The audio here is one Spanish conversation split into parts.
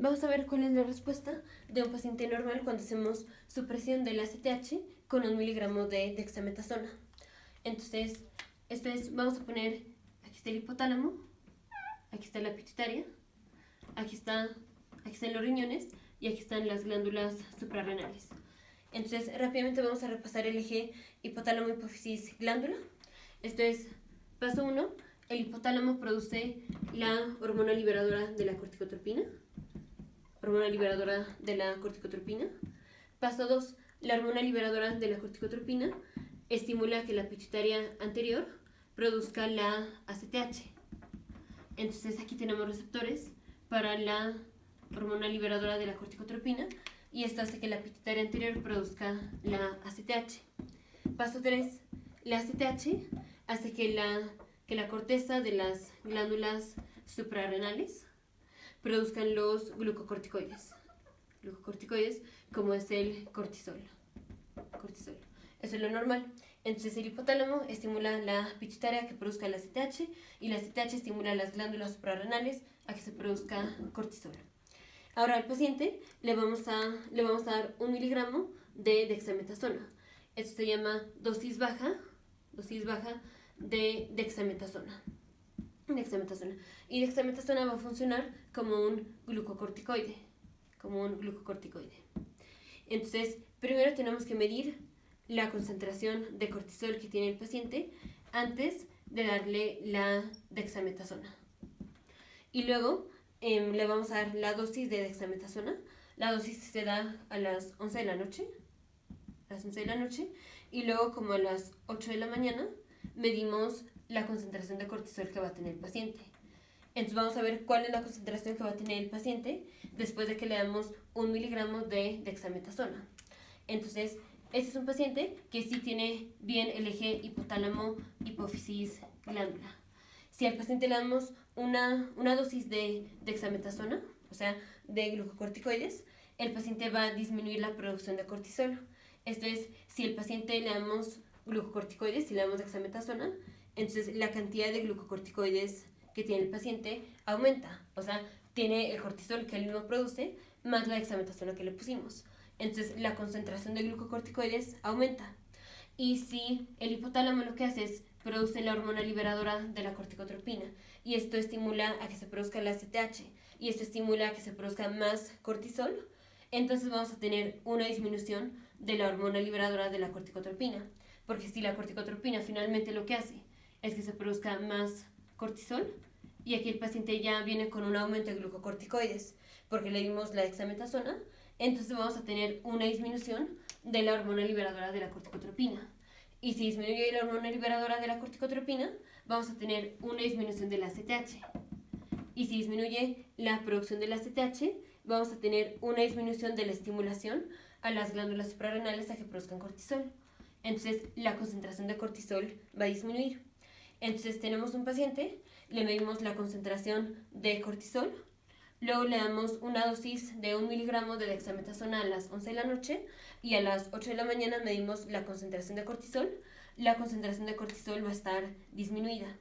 Vamos a ver cuál es la respuesta de un paciente normal cuando hacemos supresión del ACTH con 1 miligramo de dexametasona. Entonces, vamos a poner, aquí está el hipotálamo, aquí está la pituitaria, aquí están los riñones y aquí están las glándulas suprarrenales. Entonces, rápidamente vamos a repasar el eje hipotálamo, hipófisis, glándula. Esto es, paso 1, el hipotálamo produce la hormona liberadora de la corticotropina. Paso 2, la hormona liberadora de la corticotropina estimula que la pituitaria anterior produzca la ACTH. Entonces aquí tenemos receptores para la hormona liberadora de la corticotropina y esto hace que la pituitaria anterior produzca la ACTH. Paso 3, la ACTH hace que la corteza de las glándulas suprarrenales produzcan los glucocorticoides, como es el cortisol. Eso es lo normal. Entonces el hipotálamo estimula la pituitaria a que produzca la ACTH y la ACTH estimula las glándulas suprarrenales a que se produzca cortisol. Ahora al paciente le vamos a dar 1 miligramo de dexametasona. Esto se llama dosis baja de dexametasona. Y dexametasona va a funcionar como un glucocorticoide. Entonces, primero tenemos que medir la concentración de cortisol que tiene el paciente antes de darle la dexametasona. Y luego le vamos a dar la dosis de dexametasona. La dosis se da a las 11 de la noche. Y luego, como a las 8 de la mañana, medimos la concentración de cortisol que va a tener el paciente. Entonces vamos a ver cuál es la concentración que va a tener el paciente después de que le damos 1 miligramo de dexametasona. Entonces, este es un paciente que sí tiene bien el eje hipotálamo, hipófisis, glándula. Si al paciente le damos una dosis de dexametasona, o sea, de glucocorticoides, el paciente va a disminuir la producción de cortisol. Esto es, si el paciente le damos glucocorticoides, si le damos dexametasona, entonces la cantidad de glucocorticoides que tiene el paciente aumenta. O sea, tiene el cortisol que él mismo produce más la dexametasona que le pusimos. Entonces la concentración de glucocorticoides aumenta. Y si el hipotálamo lo que hace es produce la hormona liberadora de la corticotropina y esto estimula a que se produzca la ACTH y esto estimula a que se produzca más cortisol, entonces vamos a tener una disminución de la hormona liberadora de la corticotropina. Porque si la corticotropina finalmente lo que hace es que se produzca más cortisol, y aquí el paciente ya viene con un aumento de glucocorticoides porque le dimos la dexametasona, entonces vamos a tener una disminución de la hormona liberadora de la corticotropina. Y si disminuye la hormona liberadora de la corticotropina, vamos a tener una disminución de la ACTH. Y si disminuye la producción de la ACTH, vamos a tener una disminución de la estimulación a las glándulas suprarrenales a que produzcan cortisol. Entonces la concentración de cortisol va a disminuir. Entonces tenemos un paciente, le medimos la concentración de cortisol, luego le damos una dosis de 1 miligramo de dexametasona a las 11 de la noche y a las 8 de la mañana medimos la concentración de cortisol. La concentración de cortisol va a estar disminuida.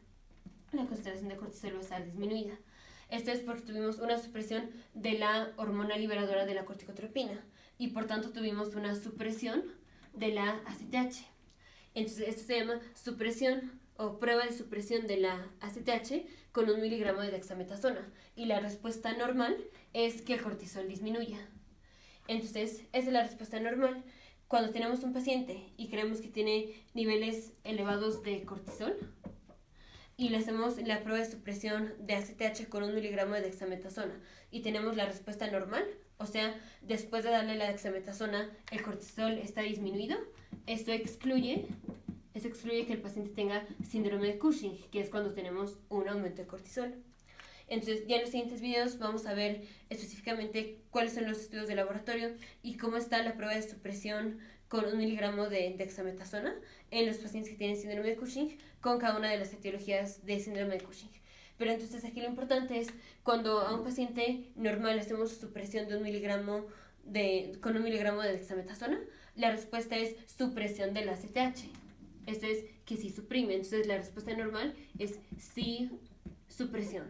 Esto es porque tuvimos una supresión de la hormona liberadora de la corticotropina y por tanto tuvimos una supresión de la ACTH. Entonces esto se llama supresión o prueba de supresión de la ACTH con 1 miligramo de dexametasona y la respuesta normal es que el cortisol disminuya. Entonces esa es la respuesta normal. Cuando tenemos un paciente y creemos que tiene niveles elevados de cortisol y le hacemos la prueba de supresión de ACTH con 1 miligramo de dexametasona y tenemos la respuesta normal, o sea, después de darle la dexametasona el cortisol está disminuido, esto excluye que el paciente tenga síndrome de Cushing, que es cuando tenemos un aumento de cortisol. Entonces, ya en los siguientes videos vamos a ver específicamente cuáles son los estudios de laboratorio y cómo está la prueba de supresión con 1 miligramo de dexametasona en los pacientes que tienen síndrome de Cushing con cada una de las etiologías de síndrome de Cushing. Pero entonces aquí lo importante es cuando a un paciente normal hacemos supresión de 1 miligramo con 1 miligramo de dexametasona, la respuesta es supresión de la ACTH. Esto es que sí suprime. Entonces la respuesta normal es sí supresión.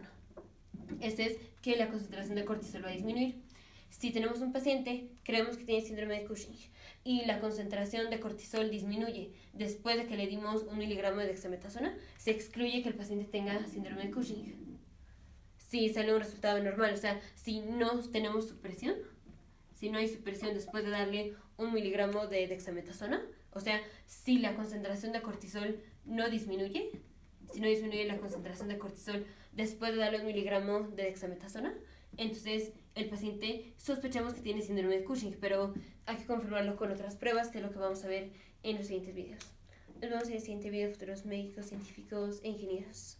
Este es que la concentración de cortisol va a disminuir. Si tenemos un paciente, creemos que tiene síndrome de Cushing y la concentración de cortisol disminuye después de que le dimos 1 miligramo de dexametasona, se excluye que el paciente tenga síndrome de Cushing. Si sale un resultado normal, o sea, si no tenemos supresión, si no hay supresión después de darle 1 miligramo de dexametasona, o sea, si la concentración de cortisol no disminuye, si no disminuye la concentración de cortisol después de darle 1 miligramo de dexametasona, entonces el paciente sospechamos que tiene síndrome de Cushing, pero hay que confirmarlo con otras pruebas, que es lo que vamos a ver en los siguientes videos. Nos vemos en el siguiente video, futuros médicos, científicos e ingenieros.